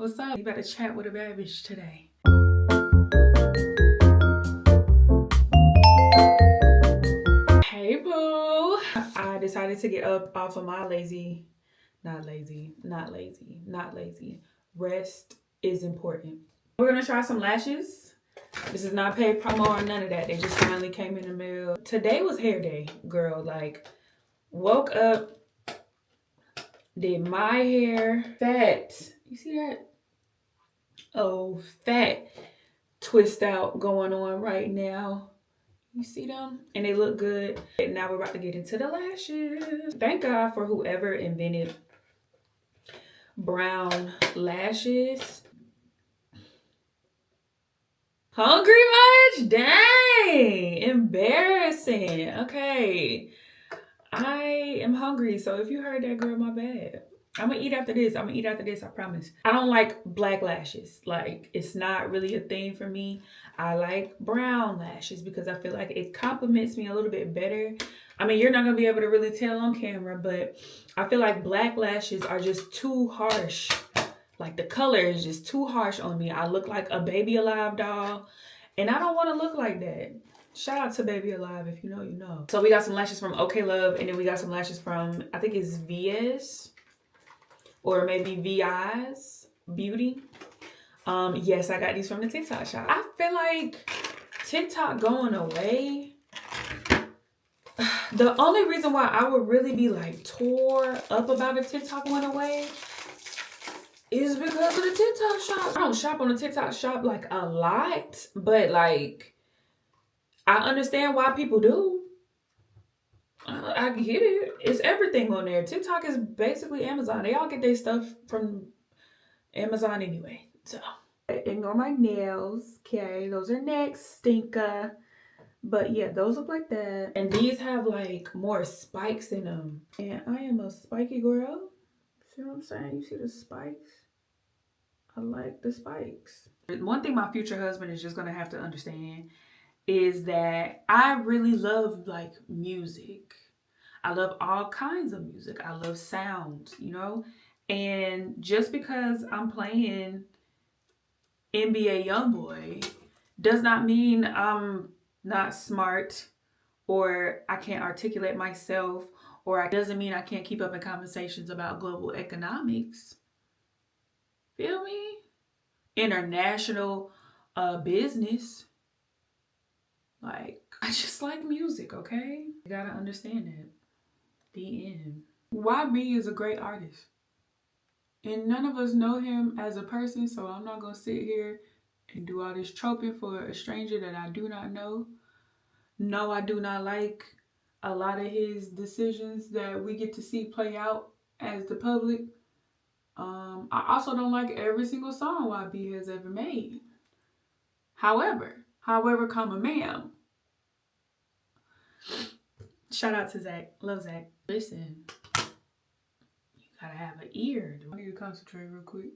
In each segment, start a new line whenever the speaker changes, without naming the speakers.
What's up? You about to chat with a bad bitch today. Hey boo. I decided to get up off of my not lazy. Rest is important. We're gonna try some lashes. This is not paid promo or none of that. They just finally came in the mail. Today was hair day, girl. Like, woke up, did my hair, fat. You see that? Oh, fat twist out going on right now. You see them? And they look good. And now we're about to get into the lashes. Thank God for whoever invented brown lashes. Hungry much? Dang! Embarrassing. Okay. I am hungry. So if you heard that, girl, my bad. I'm gonna eat after this. I promise. I don't like black lashes. Like, it's not really a thing for me. I like brown lashes because I feel like it complements me a little bit better. I mean, you're not gonna be able to really tell on camera, but I feel like black lashes are just too harsh. Like, the color is just too harsh on me. I look like a Baby Alive doll, and I don't want to look like that. Shout out to Baby Alive. If you know, you know. So we got some lashes from OK Love, and then we got some lashes from, I think it's Vah'S or maybe Vah'S Beauty. Yes, I got these from the TikTok shop. I feel like TikTok going away. The only reason why I would really be like tore up about a TikTok went away is because of the TikTok shop. I don't shop on the TikTok shop like a lot, but like, I understand why people do. I get it. It's everything on there. TikTok is basically Amazon. They all get their stuff from Amazon anyway. So ignore my nails. Okay, those are next. Stinker. But yeah, those look like that. And these have like more spikes in them. And I am a spiky girl. See what I'm saying? You see the spikes? I like the spikes. One thing my future husband is just gonna have to understand is that I really love like music. I love all kinds of music. I love sounds, you know? And just because I'm playing NBA Youngboy does not mean I'm not smart or I can't articulate myself, or it doesn't mean I can't keep up in conversations about global economics. Feel me? International business. Like, I just like music, okay? You gotta understand that. The end. YB is a great artist. And none of us know him as a person, so I'm not gonna sit here and do all this troping for a stranger that I do not know. No, I do not like a lot of his decisions that we get to see play out as the public. I also don't like every single song YB has ever made. However, comma, ma'am. Shout out to Zach. Love Zach. Listen, you gotta have an ear. I need to concentrate real quick.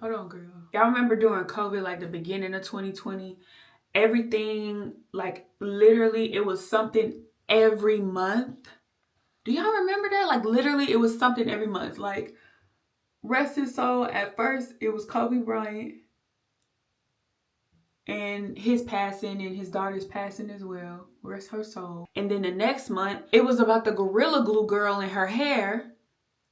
Hold on, girl. Y'all remember during COVID, like the beginning of 2020, everything, like literally it was something every month. Do y'all remember that? Like literally it was something every month. Like, rest his soul, at first it was Kobe Bryant and his passing and his daughter's passing as well. Rest her soul. And then the next month, it was about the Gorilla Glue girl and her hair.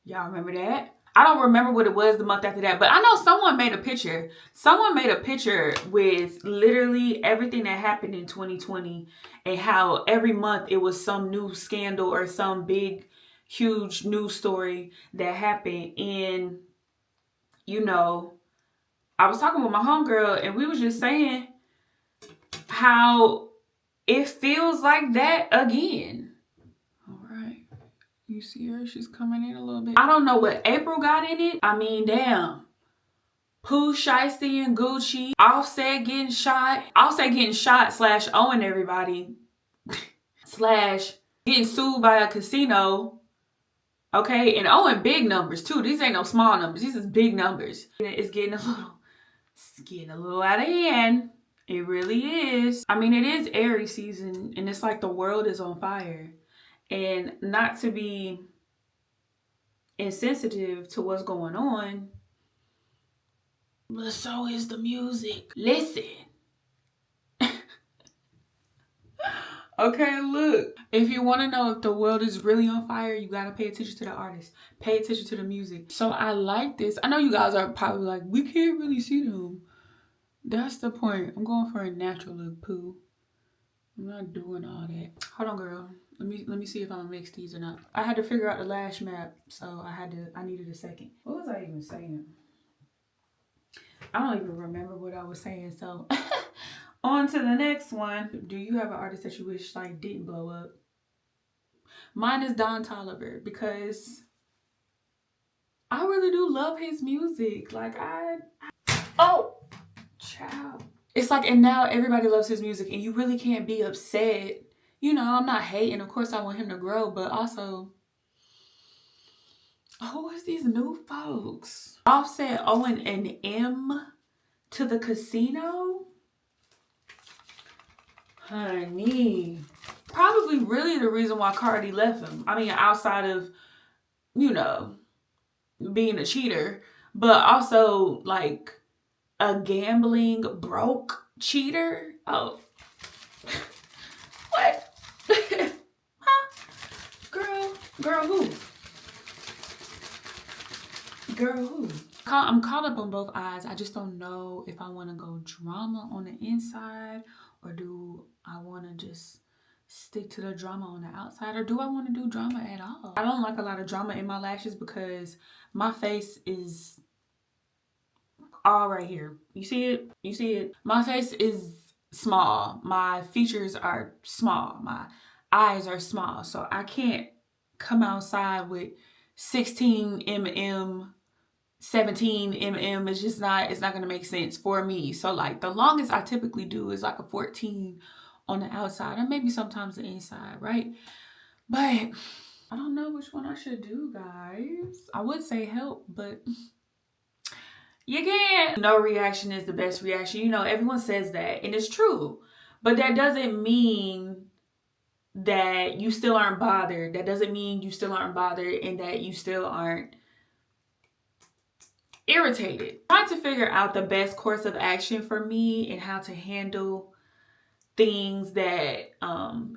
Y'all remember that? I don't remember what it was the month after that, but I know someone made a picture. Someone made a picture with literally everything that happened in 2020 and how every month it was some new scandal or some big, huge news story that happened. And, you know, I was talking with my homegirl and we was just saying how it feels like that again. All right. You see her? She's coming in a little bit. I don't know what April got in it. I mean, damn. Pooh Shiesty and Gucci. Offset getting shot. Offset getting shot / owing everybody. / getting sued by a casino. Okay, and owing big numbers too. These ain't no small numbers. These is big numbers. It's getting a little out of hand. It really is. I mean, it is Aries season and it's like the world is on fire. And not to be insensitive to what's going on, But so is the music. Listen. Okay, look. If you want to know if the world is really on fire, you got to pay attention to the artist. Pay attention to the music. So I like this. I know you guys are probably like, we can't really see them. That's the point. I'm going for a natural look, poo. I'm not doing all that. Hold on, girl. Let me see if I'm gonna mix these or not. I had to figure out the lash map, so I needed a second. What was I even saying? I don't even remember what I was saying, so on to the next one. Do you have an artist that you wish like didn't blow up? Mine is Don Toliver because I really do love his music. Like oh, child. It's like, and now everybody loves his music and you really can't be upset. You know, I'm not hating. Of course, I want him to grow, but also, who is these new folks? Offset, Owen, and M to the casino? Honey. Probably really the reason why Cardi left him. I mean, outside of, you know, being a cheater, but also like a gambling broke cheater. Oh. What? Huh? Girl who? Girl who? I'm caught up on both eyes. I just don't know if I want to go drama on the inside or do I want to just stick to the drama on the outside, or do I want to do drama at all? I don't like a lot of drama in my lashes because my face is all right here. You see it? You see it? My face is small. My features are small. My eyes are small. So I can't come outside with 16 mm, 17 mm. It's just not, it's not going to make sense for me. So like the longest I typically do is like a 14 on the outside, or maybe sometimes the inside, right? But I don't know which one I should do, guys. I would say help, but you can't. No reaction is the best reaction. You know, everyone says that, and it's true. But that doesn't mean that you still aren't bothered. That doesn't mean you still aren't bothered and that you still aren't irritated. Trying to figure out the best course of action for me and how to handle things that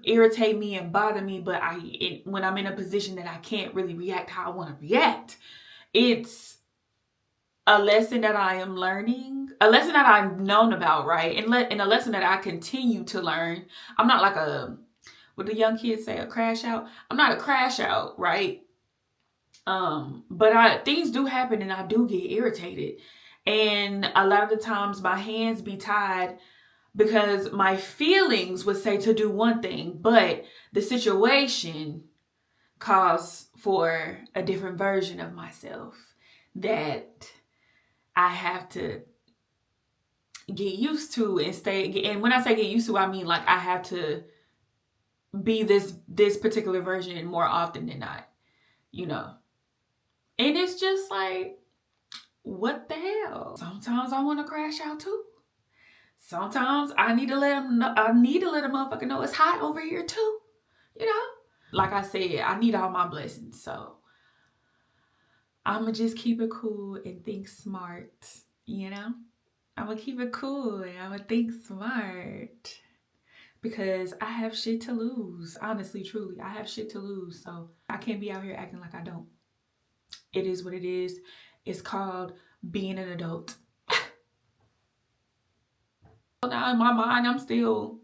irritate me and bother me, but when I'm in a position that I can't really react how I want to react. It's a lesson that I am learning, a lesson that I've known about, right? And a lesson that I continue to learn. I'm not like what the young kids say, a crash out. I'm not a crash out, right? But things do happen and I do get irritated. And a lot of the times my hands be tied because my feelings would say to do one thing, but the situation calls for a different version of myself that I have to get used to and stay. And when I say get used to, I mean like I have to be this particular version more often than not, you know. And it's just like, what the hell? Sometimes I want to crash out too. Sometimes I need to let them know, I need to let a motherfucker know it's hot over here too. You know? Like I said, I need all my blessings. So I'ma just keep it cool and think smart, you know? I'ma keep it cool and I'ma think smart. Because I have shit to lose. Honestly, truly, I have shit to lose. So I can't be out here acting like I don't. It is what it is. It's called being an adult. Now in my mind, I'm still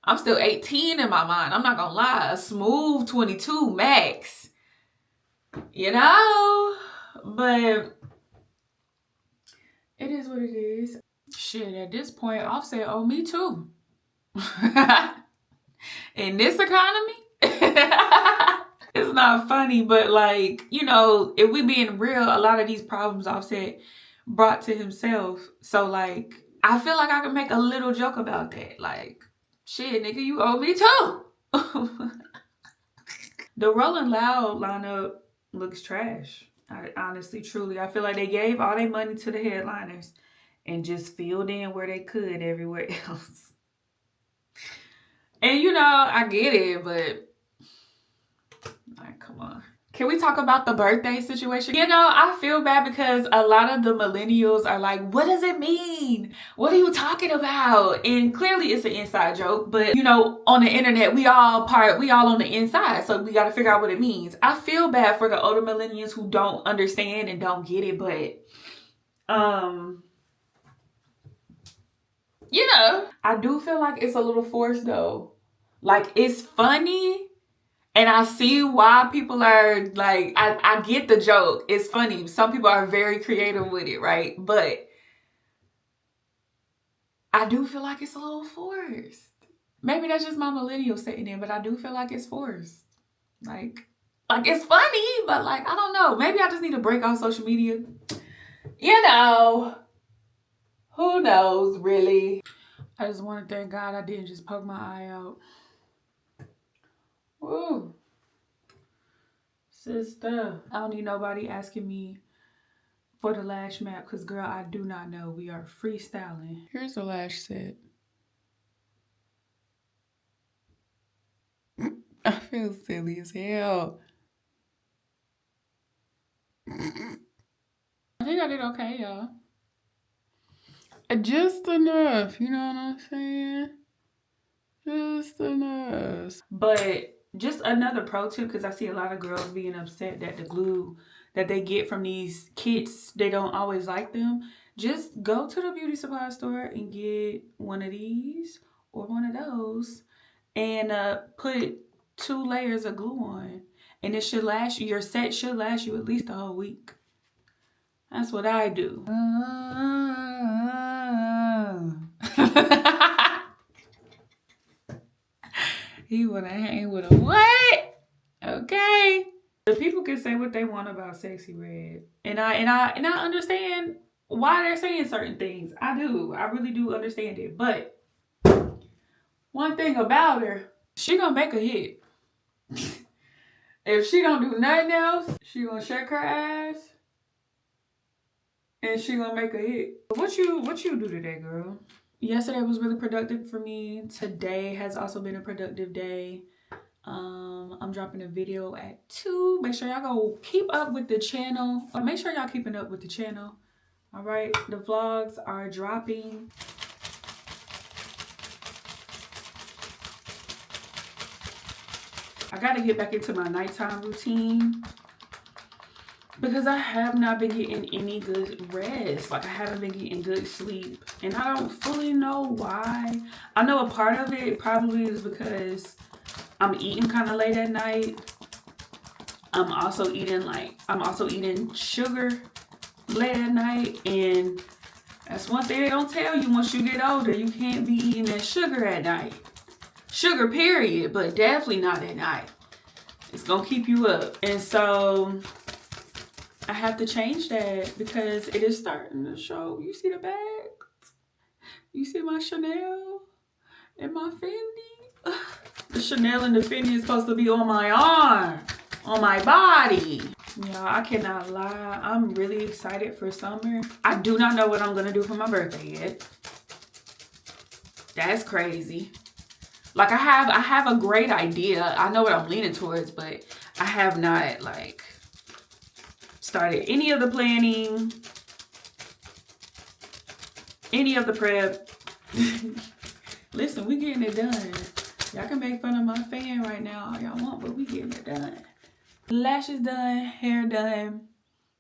18 in my mind. I'm not gonna lie. A smooth 22 max. You know? But it is what it is. Shit, at this point, Offset owe me too. In this economy? It's not funny, but like, you know, if we being real, a lot of these problems Offset brought to himself. So like, I feel like I can make a little joke about that. Like, shit, nigga, you owe me too. The Rolling Loud lineup looks trash. Honestly, truly. I feel like they gave all their money to the headliners and just filled in where they could everywhere else. And you know, I get it, but like, come on. Can we talk about the birthday situation? You know, I feel bad because a lot of the millennials are like, what does it mean? What are you talking about? And clearly it's an inside joke, but you know, on the internet, we all on the inside. So we got to figure out what it means. I feel bad for the older millennials who don't understand and don't get it, but you know, I do feel like it's a little forced though. Like, it's funny. And I see why people are like, I get the joke. It's funny. Some people are very creative with it, right? But I do feel like it's a little forced. Maybe that's just my millennial sitting in, but I do feel like it's forced. Like it's funny, but like, I don't know. Maybe I just need to break off social media. You know, who knows, really? I just want to thank God I didn't just poke my eye out. Woo. Sister, I don't need nobody asking me for the lash map because, girl, I do not know. We are freestyling. Here's the lash set. I feel silly as hell. I think I did okay, y'all. Just enough, you know what I'm saying? Just enough. But just another pro tip, because I see a lot of girls being upset that the glue that they get from these kits, they don't always like them. Just go to the beauty supply store and get one of these or one of those and put 2 layers of glue on. And it should last you, your set should last you at least a whole week. That's what I do. He wanna hang with a what? Okay. The people can say what they want about Sexy Red. And I understand why they're saying certain things. I do. I really do understand it. But one thing about her, she gonna make a hit. If she don't do nothing else, she gonna shake her ass and she gonna make a hit. What you do today, girl? Yesterday was really productive for me. Today has also been a productive day. I'm dropping a video at 2. Make sure y'all go keep up with the channel. Or make sure y'all keeping up with the channel. All right, the vlogs are dropping. I gotta get back into my nighttime routine because I have not been getting any good rest. Like, I haven't been getting good sleep and I don't fully know why. I know a part of it probably is because I'm eating kind of late at night. I'm also eating sugar late at night, and that's one thing they don't tell you once you get older. You can't be eating that sugar at night. Sugar, period, but definitely not at night. It's gonna keep you up. And so I have to change that because it is starting to show. You see the bags? You see my Chanel and my Fendi? The Chanel and the Fendi is supposed to be on my arm, on my body. Y'all, I cannot lie. I'm really excited for summer. I do not know what I'm gonna do for my birthday yet. That's crazy. Like, I have a great idea. I know what I'm leaning towards, but I have not like started any of the planning, any of the prep. Listen, we getting it done. Y'all can make fun of my fan right now all y'all want, but we getting it done. Lashes done, hair done,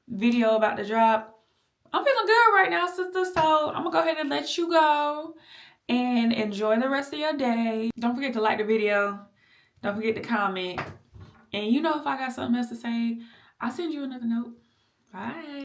video about to drop. I'm feeling good right now, sister, so I'm gonna go ahead and let you go and enjoy the rest of your day. Don't forget to like the video. Don't forget to comment. And you know, if I got something else to say, I'll send you another note. Bye.